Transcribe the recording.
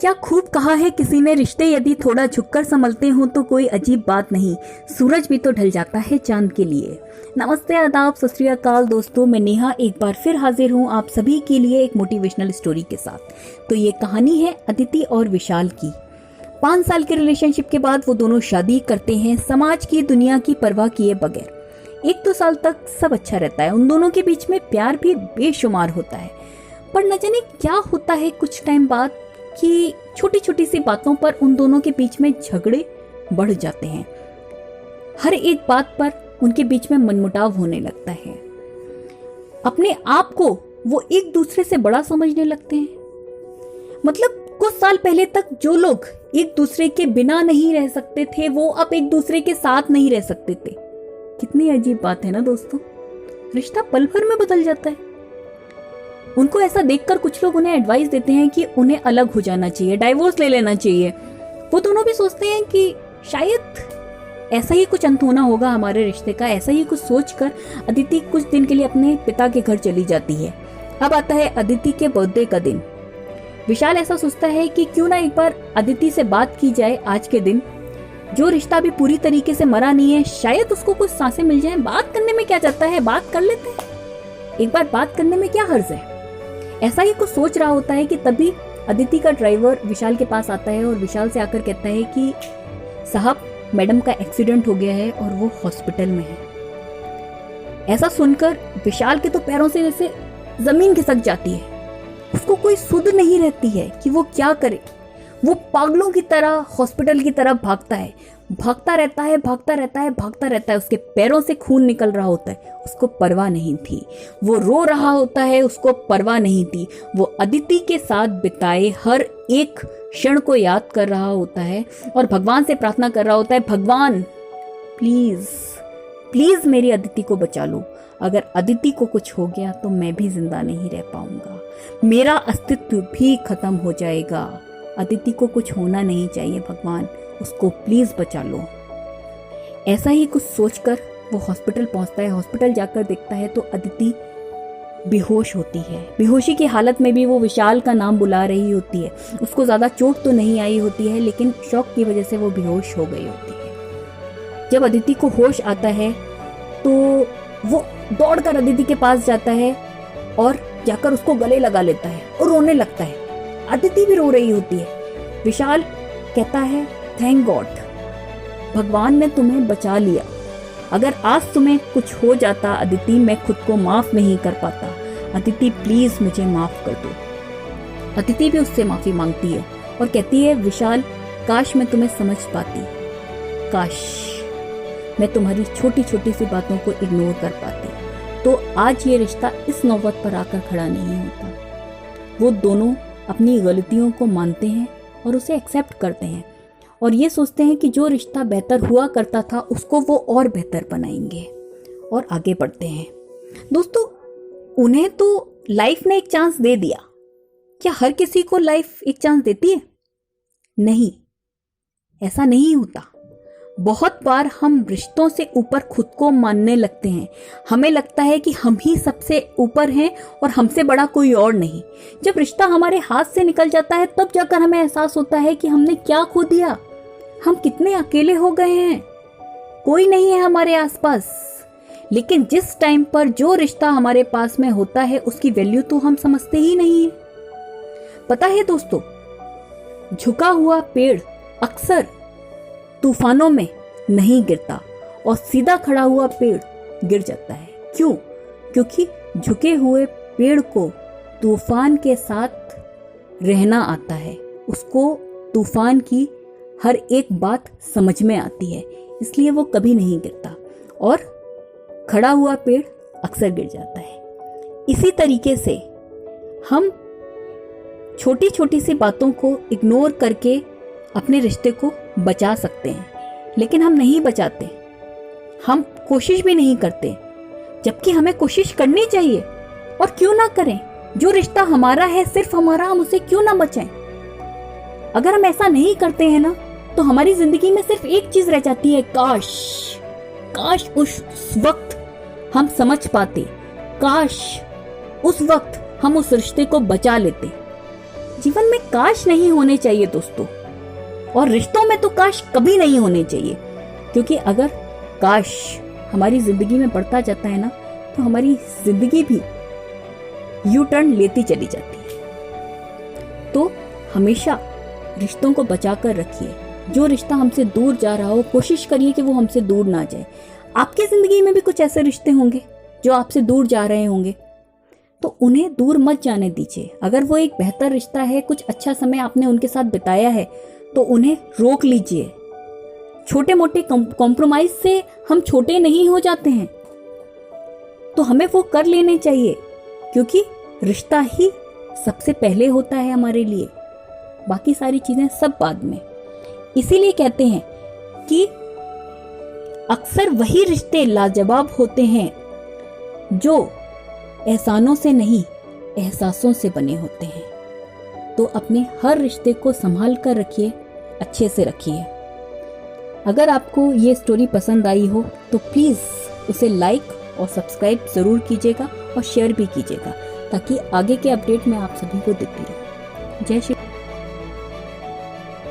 क्या खूब कहा है किसी ने, रिश्ते यदि थोड़ा झुककर संभलते हों तो कोई अजीब बात नहीं, सूरज भी तो ढल जाता है चांद के लिए। नमस्ते, आदाब, सत श्री अकाल दोस्तों, मैं नेहा एक बार फिर हाजिर हूँ आप सभी के लिए एक मोटिवेशनल स्टोरी के साथ। तो ये कहानी है अदिति और विशाल की। 5 साल के रिलेशनशिप के बाद वो दोनों शादी करते हैं, समाज की दुनिया की परवाह किए बगैर। 1-2 साल तक सब अच्छा रहता है, उन दोनों के बीच में प्यार भी बेशुमार होता है। पर न जाने क्या होता है कुछ टाइम बाद कि छोटी छोटी सी बातों पर उन दोनों के बीच में झगड़े बढ़ जाते हैं। हर एक बात पर उनके बीच में मनमुटाव होने लगता है। अपने आप को वो एक दूसरे से बड़ा समझने लगते हैं। मतलब कुछ साल पहले तक जो लोग एक दूसरे के बिना नहीं रह सकते थे, वो अब एक दूसरे के साथ नहीं रह सकते थे। कितनी अजीब बात है ना दोस्तों, रिश्ता पल भर में बदल जाता है। उनको ऐसा देखकर कुछ लोग उन्हें एडवाइस देते हैं कि उन्हें अलग हो जाना चाहिए, डाइवोर्स ले लेना चाहिए। वो दोनों भी सोचते हैं कि शायद ऐसा ही कुछ अंत होना होगा हमारे रिश्ते का। ऐसा ही कुछ सोचकर अदिति कुछ दिन के लिए अपने पिता के घर चली जाती है। अब आता है अदिति के बर्थडे का दिन। विशाल ऐसा सोचता है कि क्यों ना एक बार अदिति से बात की जाए आज के दिन। जो रिश्ता भी पूरी तरीके से मरा नहीं है, शायद उसको कुछ सांसें मिल जाएं। बात करने में क्या जाता है, बात कर लेते हैं, एक बार बात करने में क्या हर्ज है। ऐसा ही कुछ सोच रहा होता है कि तभी अदिति का ड्राइवर विशाल के पास आता है और विशाल से आकर कहता है कि साहब, मैडम का एक्सीडेंट हो गया है और वो हॉस्पिटल में है। ऐसा सुनकर विशाल के तो पैरों से जैसे जमीन खिसक जाती है। उसको कोई सुध नहीं रहती है कि वो क्या करे। वो पागलों की तरह हॉस्पिटल की तरफ भागता है, भागता रहता है, भागता रहता है, भागता रहता है। उसके पैरों से खून निकल रहा होता है, उसको परवाह नहीं थी। वो रो रहा होता है, उसको परवाह नहीं थी। वो अदिति के साथ बिताए हर एक क्षण को याद कर रहा होता है और भगवान से प्रार्थना कर रहा होता है, भगवान प्लीज प्लीज मेरी अदिति को बचा लो। अगर अदिति को कुछ हो गया तो मैं भी जिंदा नहीं रह पाऊंगा, मेरा अस्तित्व भी खत्म हो जाएगा। अदिति को कुछ होना नहीं चाहिए, भगवान उसको प्लीज बचा लो। ऐसा ही कुछ सोचकर वो हॉस्पिटल पहुंचता है। हॉस्पिटल जाकर देखता है तो अदिति बेहोश होती है। बेहोशी की हालत में भी वो विशाल का नाम बुला रही होती है। उसको ज्यादा चोट तो नहीं आई होती है, लेकिन शॉक की वजह से वो बेहोश हो गई होती है। जब अदिति को होश आता है तो वो दौड़कर अदिति के पास जाता है और जाकर उसको गले लगा लेता है और रोने लगता है। अदिति भी रो रही होती है। विशाल कहता है, थैंक गॉड, भगवान ने तुम्हें बचा लिया। अगर आज तुम्हें कुछ हो जाता अदिति, मैं खुद को माफ नहीं कर पाता। अदिति प्लीज मुझे माफ कर दो। अदिति भी उससे माफी मांगती है और कहती है, विशाल काश मैं तुम्हें समझ पाती, काश मैं तुम्हारी छोटी छोटी सी बातों को इग्नोर कर पाती, तो आज ये रिश्ता इस नौबत पर आकर खड़ा नहीं होता। वो दोनों अपनी गलतियों को मानते हैं और उसे एक्सेप्ट करते हैं और ये सोचते हैं कि जो रिश्ता बेहतर हुआ करता था उसको वो और बेहतर बनाएंगे और आगे बढ़ते हैं। दोस्तों, उन्हें तो लाइफ ने एक चांस दे दिया। क्या हर किसी को लाइफ एक चांस देती है? नहीं, ऐसा नहीं होता। बहुत बार हम रिश्तों से ऊपर खुद को मानने लगते हैं। हमें लगता है कि हम ही सबसे ऊपर हैं और हमसे बड़ा कोई और नहीं। जब रिश्ता हमारे हाथ से निकल जाता है तब जाकर हमें एहसास होता है कि हमने क्या खो दिया। हम कितने अकेले हो गए हैं, कोई नहीं है हमारे आसपास। लेकिन जिस टाइम पर जो रिश्ता हमारे पास में होता है उसकी वैल्यू तो हम समझते ही नहीं है। पता है दोस्तों, झुका हुआ पेड़ अक्सर तूफानों में नहीं गिरता और सीधा खड़ा हुआ पेड़ गिर जाता है। क्यों? क्योंकि झुके हुए पेड़ को तूफान के साथ रहना आता है। उसको तूफान की हर एक बात समझ में आती है, इसलिए वो कभी नहीं गिरता और खड़ा हुआ पेड़ अक्सर गिर जाता है। इसी तरीके से हम छोटी छोटी सी बातों को इग्नोर करके अपने रिश्ते को बचा सकते हैं, लेकिन हम नहीं बचाते। हम कोशिश भी नहीं करते, जबकि हमें कोशिश करनी चाहिए। और क्यों ना करें? जो रिश्ता हमारा है, सिर्फ हमारा, हम उसे क्यों ना बचाएं? अगर हम ऐसा नहीं करते हैं ना, तो हमारी जिंदगी में सिर्फ एक चीज रह जाती है, काश काश उस वक्त हम समझ पाते, काश उस वक्त हम उस रिश्ते को बचा लेते। जीवन में काश नहीं होने चाहिए दोस्तों, और रिश्तों में तो काश कभी नहीं होने चाहिए, क्योंकि अगर काश हमारी जिंदगी में बढ़ता जाता है ना, तो हमारी जिंदगी भी यू टर्न लेती चली जाती है। तो हमेशा रिश्तों को बचा कर रखिए। जो रिश्ता हमसे दूर जा रहा हो, कोशिश करिए कि वो हमसे दूर ना जाए। आपकी जिंदगी में भी कुछ ऐसे रिश्ते होंगे जो आपसे दूर जा रहे होंगे, तो उन्हें दूर मत जाने दीजिए। अगर वो एक बेहतर रिश्ता है, कुछ अच्छा समय आपने उनके साथ बिताया है, तो उन्हें रोक लीजिए। छोटे मोटे कॉम्प्रोमाइज से हम छोटे नहीं हो जाते हैं, तो हमें वो कर लेने चाहिए, क्योंकि रिश्ता ही सबसे पहले होता है हमारे लिए, बाकी सारी चीजें सब बाद में। इसीलिए कहते हैं कि अक्सर वही रिश्ते लाजवाब होते हैं जो एहसानों से नहीं, एहसासों से बने होते हैं। तो अपने हर रिश्ते को संभाल कर रखिए, अच्छे से रखिए। अगर आपको ये स्टोरी पसंद आई हो तो प्लीज़ उसे लाइक और सब्सक्राइब ज़रूर कीजिएगा और शेयर भी कीजिएगा, ताकि आगे के अपडेट में आप सभी को दिखती रहे। जय श्री